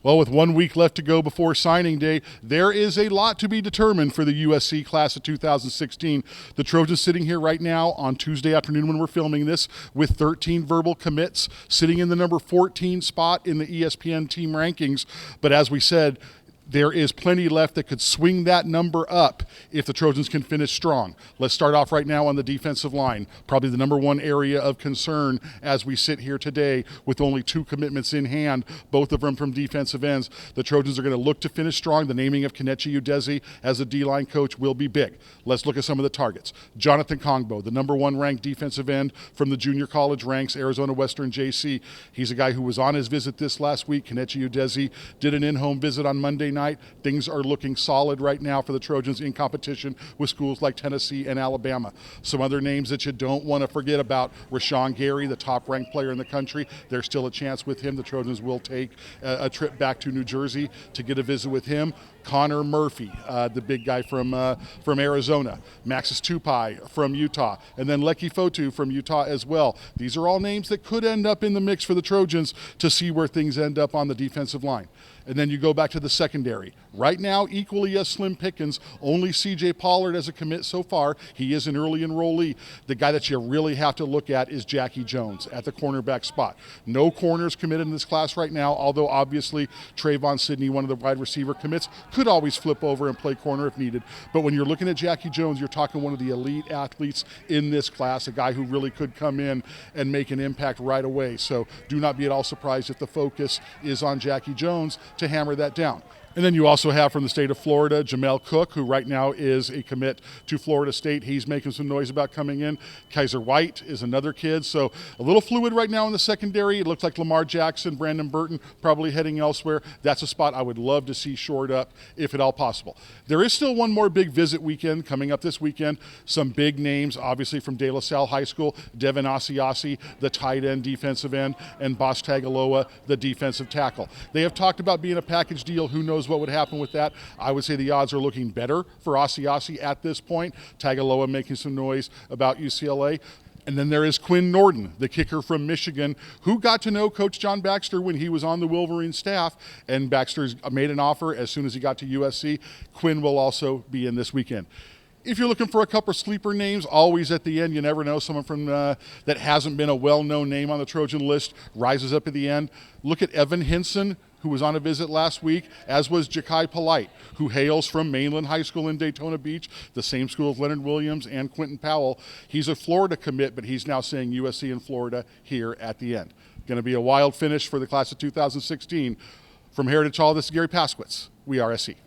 Well, with 1 week left to go before signing day, there is a lot to be determined for the USC class of 2016. The Trojans sitting here right now on Tuesday afternoon when we're filming this with 13 verbal commits, sitting in the number 14 spot in the ESPN team rankings. But as we said, there is plenty left that could swing that number up if the Trojans can finish strong. Let's start off right now on the defensive line, probably the number one area of concern as we sit here today with only 2 commitments in hand, both of them from defensive ends. The Trojans are going to look to finish strong. The naming of Kenechi Udeze as a D-line coach will be big. Let's look at some of the targets. Jonathan Kongbo, the number 1 ranked defensive end from the junior college ranks, Arizona Western JC. He's a guy who was on his visit this last week. Kenechi Udeze did an in-home visit on Monday night. Things are looking solid right now for the Trojans in competition with schools like Tennessee and Alabama. Some other names that you don't want to forget about: Garry, the top-ranked player in the country. There's still a chance with him. The Trojans will take a trip back to New Jersey to get a visit with him. Connor Murphy, the big guy from Arizona. Maxis Tupai from Utah. And then Leki Fotu from Utah as well. These are all names that could end up in the mix for the Trojans to see where things end up on the defensive line. And then you go back to the secondary. Right now, equally as slim pickings, only C.J. Pollard as a commit so far. He is an early enrollee. The guy that you really have to look at is Jackie Jones at the cornerback spot. No corners committed in this class right now, although obviously Trayvon Sidney, one of the wide receiver commits, could always flip over and play corner if needed. But when you're looking at Jackie Jones, you're talking one of the elite athletes in this class, a guy who really could come in and make an impact right away. So do not be at all surprised if the focus is on Jackie Jones to hammer that down. And then you also have from the state of Florida, Jamel Cook, who right now is a commit to Florida State. He's making some noise about coming in. Kaiser White is another kid. So a little fluid right now in the secondary. It looks like Lamar Jackson, Brandon Burton probably heading elsewhere. That's a spot I would love to see shored up if at all possible. There is still one more big visit weekend coming up this weekend. Some big names, obviously from De La Salle High School: Devin Asiasi, the tight end, defensive end, and Bosch Tagaloa, the defensive tackle. They have talked about being a package deal. Who knows what would happen with that? I would say the odds are looking better for Asiasi at this point. Tagaloa making some noise about UCLA. And then there is Quinn Norden, the kicker from Michigan, who got to know Coach John Baxter when he was on the Wolverine staff, and Baxter's made an offer as soon as he got to USC. Quinn will also be in this weekend. If you're looking for a couple of sleeper names, always at the end, you never know, someone from that hasn't been a well-known name on the Trojan list rises up at the end. Look at Evan Hinson, who was on a visit last week, as was Ja'Kai Polite, who hails from Mainland High School in Daytona Beach, the same school as Leonard Williams and Quentin Powell. He's a Florida commit, but he's now saying USC and Florida here at the end. Going to be a wild finish for the class of 2016. From Heritage Hall, this is Garry Paskwietz, WeAreSC.